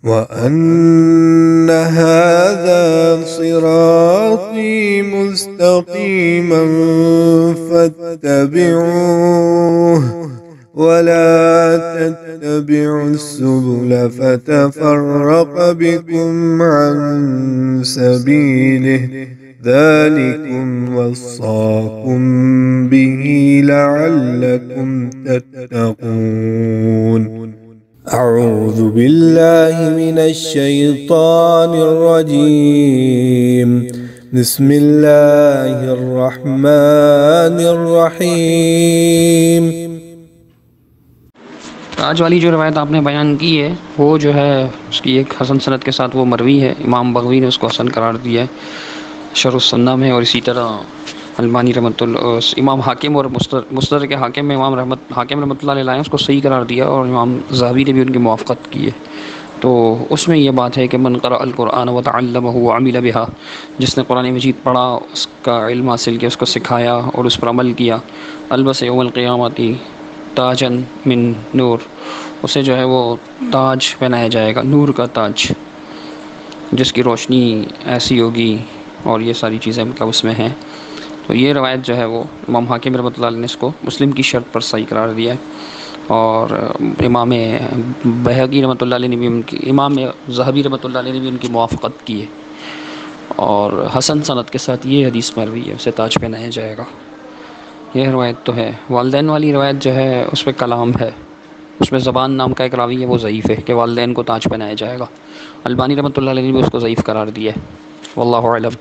وأن هذا صراطي مستقيما فاتبعوه ولا تتبعوا السبل فتفرق بكم عن سبيله ذلكم وصاكم به لعلكم تتقون. أعوذ بالله من الشيطان الرجيم. بسم الله الرحمن الرحيम। आज वाली जो रवायत आपने बयान की है वो जो है उसकी एक हसन सनद के साथ वो मरवी है। इमाम बग़वी ने उसको हसन करार दिया है शरह-उस-सुन्ना में, और इसी तरह अलबानी इमाम हाकिम और मुस्तदरक हाकिम में इमाम हाकिम रहमतुल्लाह अलैह ने उसको सही करार दिया, और इमाम ज़हाबी ने भी उनकी मुवाफ़क़त की है। तो उसमें यह बात है कि मन क़रा अल कुरआन व तअल्लमहु व अमिल बिहा, जिसने कुरान मजीद पढ़ा, उसका इल्म हासिल किया, उसको सिखाया और उस पर अमल किया, अलबस यौमल क़ियामती ताजन मिन नूर, उसे जो है वो ताज पहनाया जाएगा, नूर का ताज, जिसकी रोशनी ऐसी होगी, और ये सारी चीज़ें मतलब उसमें हैं। तो ये रवायत जो है वो इमाम हाकिम रहमतुल्लाह अलैह ने इसको मुस्लिम की शर्त पर सही करार दिया है, और इमाम बैहक़ी रहमतुल्लाह अलैह ने भी इमाम ज़हबी रहमतुल्लाह अलैह ने भी उनकी मुवाफ़क़त की है, और हसन सनद के साथ ये हदीस मरवी है, उसे ताज पहनाया जाएगा। यह रवायत तो है। वालिदैन वाली रवायत जो है उस पर कलाम है, उसमें ज़बान नाम का एक रावी है, वो ज़ईफ़ है कि वालिदैन को ताज पहनाया जाएगा। अलबानी रहमतुल्लाह अलैह ने भी उसको ज़ईफ़ करार दिया है। वल्लाहु अअलम।